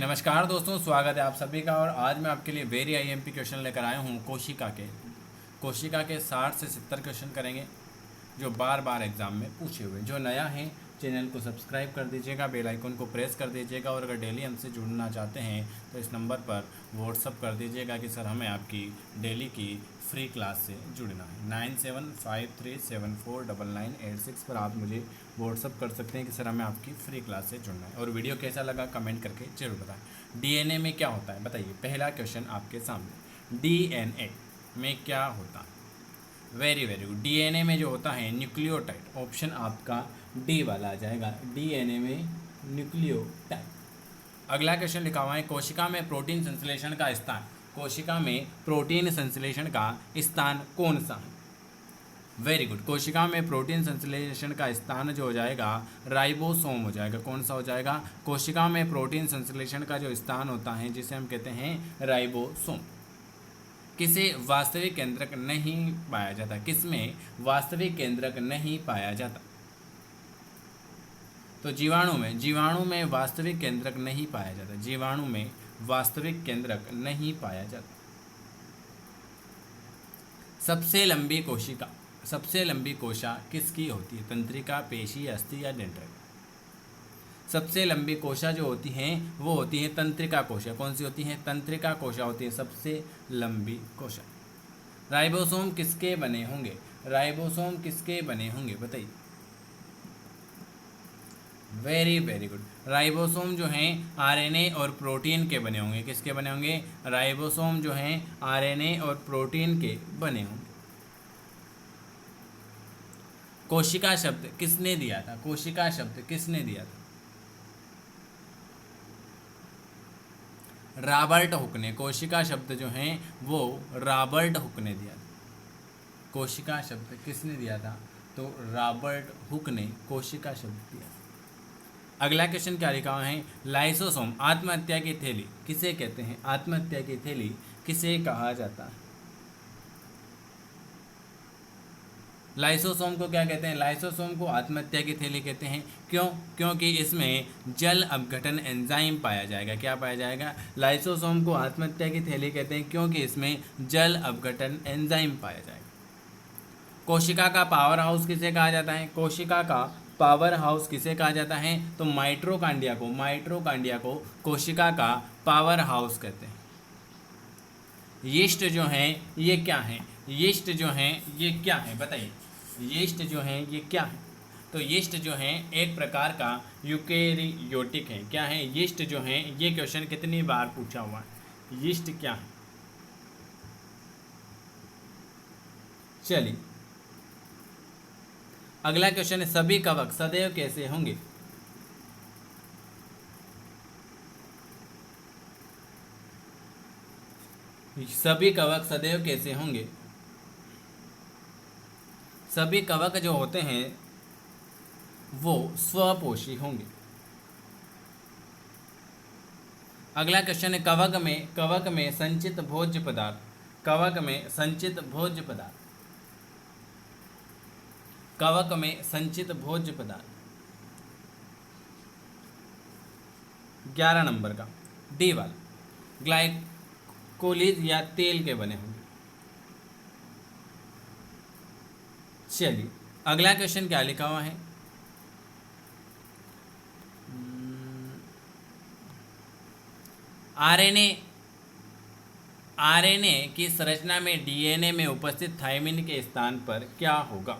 नमस्कार दोस्तों, स्वागत है आप सभी का। और आज मैं आपके लिए वेरी आईएमपी क्वेश्चन लेकर आया हूँ। कोशिका के 60 से 70 क्वेश्चन करेंगे जो बार बार एग्जाम में पूछे हुए। जो नया है चैनल को सब्सक्राइब कर दीजिएगा, बेल आइकन को प्रेस कर दीजिएगा और अगर डेली हमसे जुड़ना चाहते हैं तो इस नंबर पर व्हाट्सअप कर दीजिएगा कि सर हमें आपकी डेली की फ्री क्लास से जुड़ना है। 9753749986 पर आप मुझे व्हाट्सअप कर सकते हैं कि सर हमें आपकी फ्री क्लास से जुड़ना है। और वीडियो कैसा लगा कमेंट करके जरूर बताएं। डीएनए में क्या होता है बताइए। पहला क्वेश्चन आपके सामने, डीएनए में क्या होता है। Very good. डीएनए में जो होता है न्यूक्लियोटाइड, ऑप्शन आपका डी वाला आ जाएगा। डीएनए में न्यूक्लियोटाइड। अगला क्वेश्चन लिखा हुआ है, कोशिका में प्रोटीन संश्लेषण का स्थान। कोशिका में प्रोटीन संश्लेषण का स्थान कौन सा है। Very good. कोशिका में प्रोटीन संश्लेषण का स्थान जो हो जाएगा राइबोसोम हो जाएगा। कौन सा हो जाएगा। कोशिका में प्रोटीन संश्लेषण का जो स्थान होता है जिसे हम कहते हैं राइबोसोम। किसे वास्तविक केंद्रक नहीं पाया जाता। किसमें वास्तविक केंद्रक नहीं पाया जाता। तो जीवाणु में वास्तविक केंद्रक नहीं पाया जाता। जीवाणु में वास्तविक केंद्रक नहीं पाया जाता। सबसे लंबी कोशा किसकी होती है। तंत्रिका, पेशी, अस्थि या डेंड्राइट। सबसे लंबी कोशा जो होती हैं वो होती है तंत्रिका कोशा। कौन सी होती है। तंत्रिका कोशा होती है सबसे लंबी कोशा। राइबोसोम किसके बने होंगे। राइबोसोम किसके बने होंगे बताइए। Very good. राइबोसोम जो हैं आरएनए और प्रोटीन के बने होंगे। किसके बने होंगे। राइबोसोम जो हैं आरएनए और प्रोटीन के बने होंगे। कोशिका शब्द किसने दिया था। कोशिका शब्द किसने दिया था। रॉबर्ट हुक ने। कोशिका शब्द जो हैं वो रॉबर्ट हुक ने दिया था। कोशिका शब्द किसने दिया था। तो रॉबर्ट हुक ने कोशिका शब्द दिया। अगला क्वेश्चन क्या लिखा हुआ है, लाइसोसोम आत्महत्या की थैली किसे कहते हैं। आत्महत्या की थैली किसे कहा जाता है। लाइसोसोम को क्या कहते हैं। लाइसोसोम को आत्महत्या की थैली कहते हैं। क्योंकि इसमें जल अपघटन एंजाइम पाया जाएगा। क्या पाया जाएगा। लाइसोसोम को आत्महत्या की थैली कहते हैं क्योंकि इसमें जल अपघटन एंजाइम पाया जाएगा। कोशिका का पावर हाउस किसे कहा जाता है। कोशिका का पावर हाउस किसे कहा जाता है। तो माइटोकॉन्ड्रिया को कोशिका का पावर हाउस कहते हैं। यीस्ट जो हैं ये क्या है। यीस्ट जो हैं ये क्या है बताइए। यीस्ट जो हैं ये क्या है। तो यीस्ट जो हैं एक प्रकार का यूकेरियोटिक है। क्या है यीस्ट जो हैं। ये क्वेश्चन कितनी बार पूछा हुआ है। यीस्ट क्या है। चलिए अगला क्वेश्चन है, सभी कवक सदैव कैसे होंगे। सभी कवक सदैव कैसे होंगे। सभी कवक जो होते हैं वो स्वपोषी होंगे। अगला क्वेश्चन है, कवक में संचित भोज्य पदार्थ। कवक में संचित भोज्य पदार्थ। कवक में संचित भोज्य पदार्थ 11 नंबर का डी वाला ग्लाइकोलिज या तेल के बने होंगे। चलिए अगला क्वेश्चन क्या लिखा हुआ है, आरएनए की संरचना में डीएनए में उपस्थित थायमिन के स्थान पर क्या होगा।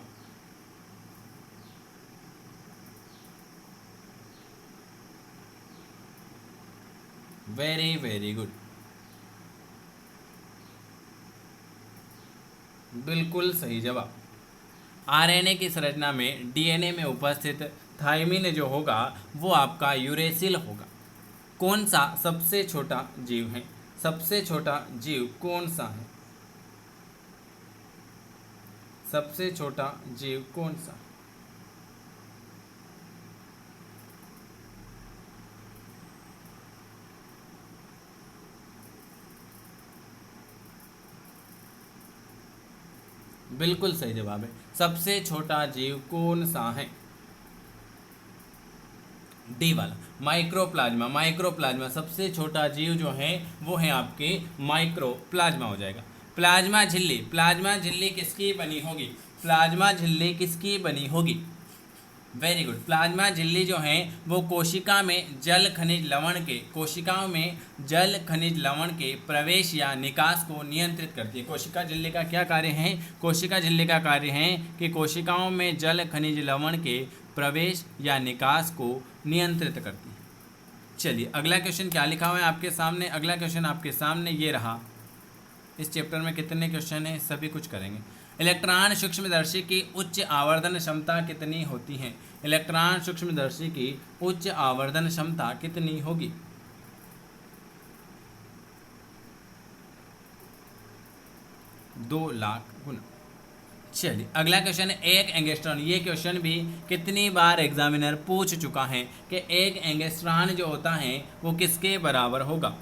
Very good. बिल्कुल सही जवाब। आरएनए की संरचना में डीएनए में उपस्थित थायमिन जो होगा वो आपका यूरेसिल होगा। कौन सा सबसे छोटा जीव है। सबसे छोटा जीव कौन सा है। सबसे छोटा जीव कौन सा। बिल्कुल सही जवाब है। सबसे छोटा जीव कौन सा है। डी वाला माइक्रोप्लाज्मा। माइक्रोप्लाज्मा सबसे छोटा जीव जो है वो है आपके माइक्रोप्लाज्मा हो जाएगा। प्लाज्मा झिल्ली, प्लाज्मा झिल्ली किसकी बनी होगी? प्लाज्मा झिल्ली किसकी बनी होगी? Very good. प्लाज्मा झिल्ली जो है वो कोशिका में जल खनिज लवण के, कोशिकाओं में जल खनिज लवण के प्रवेश या निकास को नियंत्रित करती है। कोशिका झिल्ली का क्या कार्य है? कोशिका झिल्ली का कार्य है कि कोशिकाओं में जल खनिज लवण के प्रवेश या निकास को नियंत्रित करती है। चलिए अगला क्वेश्चन क्या लिखा हुआ है आपके सामने? अगला क्वेश्चन आपके सामने ये रहा। इस चैप्टर में कितने क्वेश्चन हैं सभी कुछ करेंगे। इलेक्ट्रॉन सूक्ष्मदर्शी की उच्च आवर्धन क्षमता कितनी होती है? इलेक्ट्रॉन सूक्ष्मदर्शी की उच्च आवर्धन क्षमता कितनी होगी? दो लाख गुना। चलिए अगला क्वेश्चन है एक एंगस्ट्रॉन। ये क्वेश्चन भी कितनी बार एग्जामिनर पूछ चुका है कि एक एंगस्ट्रॉन जो होता है वो किसके बराबर होगा?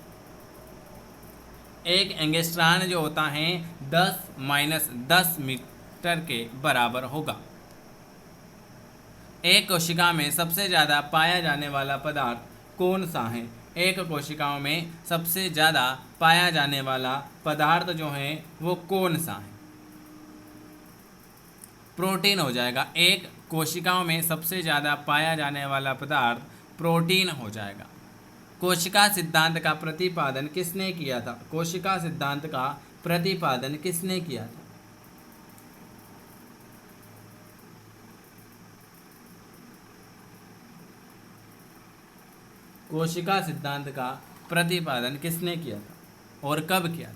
एक एंगस्ट्रॉन जो होता है 10 मीटर के बराबर होगा। एक कोशिका में सबसे ज़्यादा पाया जाने वाला पदार्थ कौन सा है? एक कोशिकाओं में सबसे ज़्यादा पाया जाने वाला पदार्थ जो है वो कौन सा है? प्रोटीन हो जाएगा। एक कोशिकाओं में सबसे ज़्यादा पाया जाने वाला पदार्थ प्रोटीन हो जाएगा। कोशिका सिद्धांत का प्रतिपादन किसने किया था? कोशिका सिद्धांत का प्रतिपादन किसने किया था? कोशिका सिद्धांत का प्रतिपादन किसने किया था और कब किया था?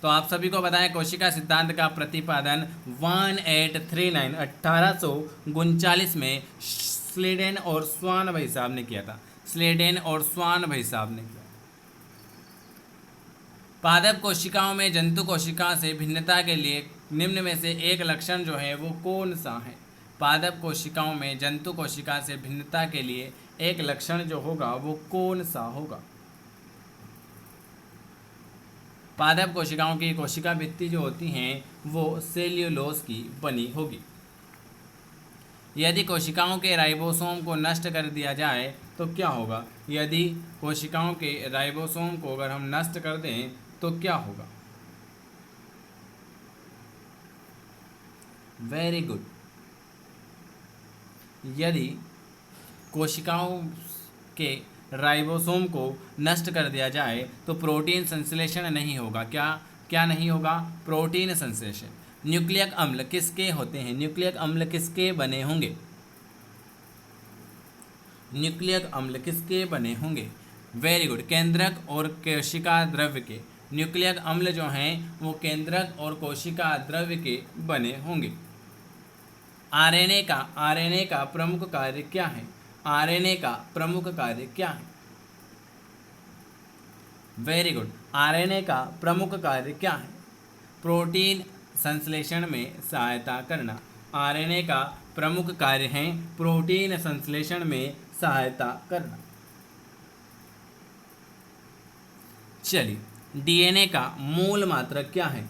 तो आप सभी को बताएं कोशिका सिद्धांत का प्रतिपादन 1839 में स्लेडेन और स्वान भाई साहब ने किया था। स्लेडेन और स्वान भाई साहब ने किया। पादप कोशिकाओं में जंतु कोशिका से भिन्नता के लिए निम्न में से एक लक्षण जो है वो कौन सा है? पादप कोशिकाओं में जंतु कोशिका से भिन्नता के लिए एक लक्षण जो होगा वो कौन सा होगा? पादप कोशिकाओं की कोशिका भित्ति जो होती हैं वो सेल्यूलोज की बनी होगी। यदि कोशिकाओं के राइबोसोम को नष्ट कर दिया जाए तो क्या होगा? यदि कोशिकाओं के राइबोसोम को अगर हम नष्ट कर दें तो क्या होगा? Very good. यदि कोशिकाओं के राइबोसोम को नष्ट कर दिया जाए तो प्रोटीन संश्लेषण नहीं होगा। क्या नहीं होगा? प्रोटीन संश्लेषण। न्यूक्लियक अम्ल किसके होते हैं? न्यूक्लियक अम्ल किसके बने होंगे? न्यूक्लियक अम्ल किसके बने होंगे? Very good. केंद्रक और कोशिका द्रव्य के। न्यूक्लियक अम्ल जो हैं वो केंद्रक और कोशिका द्रव्य के बने होंगे। आरएनए का प्रमुख कार्य क्या है? आरएनए का प्रमुख कार्य क्या है? Very good. आरएनए का प्रमुख कार्य क्या है? प्रोटीन संश्लेषण में सहायता करना। आरएनए का प्रमुख कार्य है प्रोटीन संश्लेषण में सहायता करना। चलिए डीएनए का मूल मात्रक क्या है?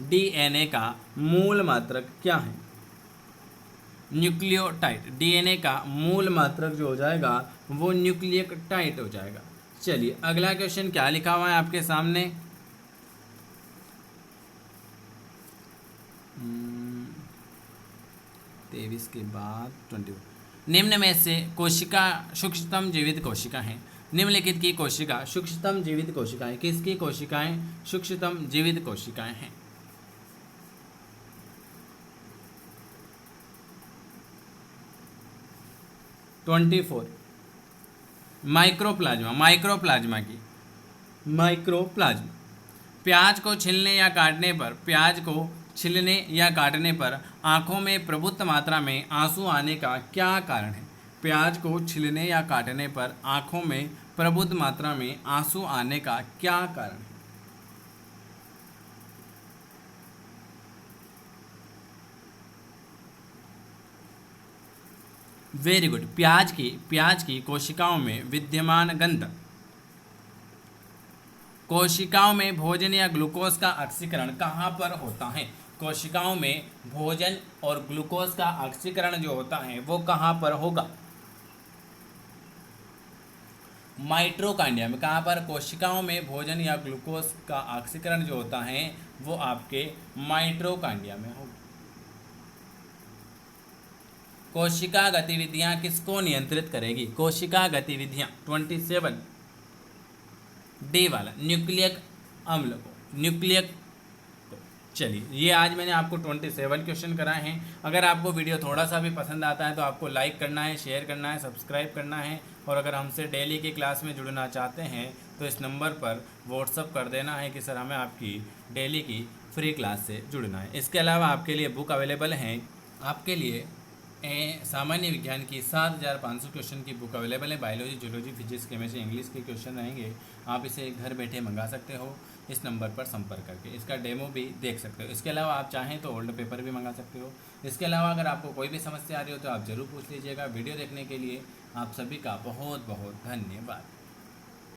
डीएनए का मूल मात्रक क्या है? न्यूक्लियोटाइड। डीएनए का मूल मात्रक जो हो जाएगा वो न्यूक्लियोटाइड हो जाएगा। चलिए अगला क्वेश्चन क्या लिखा हुआ है आपके सामने? तेईस के बाद 21। निम्न में से कोशिका सूक्ष्मतम जीवित कोशिका है। निम्नलिखित की कोशिका सूक्ष्मतम जीवित कोशिकाएं किसकी कोशिकाएं सूक्ष्मतम जीवित कोशिकाएं हैं? माइक्रोप्लाज्मा की प्याज को छीलने या काटने पर आंखों में प्रभुत्व मात्रा में आंसू आने का क्या कारण है? प्याज को छीलने या काटने पर आंखों में प्रभुत्व मात्रा में आंसू आने का क्या कारण है? Very good. प्याज की कोशिकाओं में विद्यमान गंध। कोशिकाओं में भोजन या ग्लूकोज का ऑक्सीकरण कहाँ पर होता है? कोशिकाओं में भोजन और ग्लूकोज का ऑक्सीकरण जो होता है वो कहाँ पर होगा? माइटोकॉन्ड्रिया में। कहाँ पर? कोशिकाओं में भोजन या ग्लूकोज का ऑक्सीकरण जो होता है वो आपके माइटोकॉन्ड्रिया में होगा। कोशिका गतिविधियां किसको नियंत्रित करेगी? कोशिका गतिविधियां 27 डी वाला न्यूक्लियक अम्ल को, न्यूक्लियक को। चलिए, ये आज मैंने आपको 27 क्वेश्चन कराए हैं। अगर आपको वीडियो थोड़ा सा भी पसंद आता है तो आपको लाइक करना है, शेयर करना है, सब्सक्राइब करना है। और अगर हमसे डेली की क्लास में जुड़ना चाहते हैं तो इस नंबर पर व्हाट्सअप कर देना है कि सर हमें आपकी डेली की फ्री क्लास से जुड़ना है। इसके अलावा आपके लिए बुक अवेलेबल हैं। आपके लिए सामान्य विज्ञान की 7500 क्वेश्चन की बुक अवेलेबल है। Biology, zoology, physics, chemistry, English के क्वेश्चन रहेंगे। आप इसे घर बैठे मंगा सकते हो इस नंबर पर संपर्क करके। इसका डेमो भी देख सकते हो। इसके अलावा आप चाहें तो ओल्ड पेपर भी मंगा सकते हो। इसके अलावा अगर आपको कोई भी समस्या आ रही हो तो आप ज़रूर पूछ लीजिएगा। वीडियो देखने के लिए आप सभी का बहुत बहुत धन्यवाद।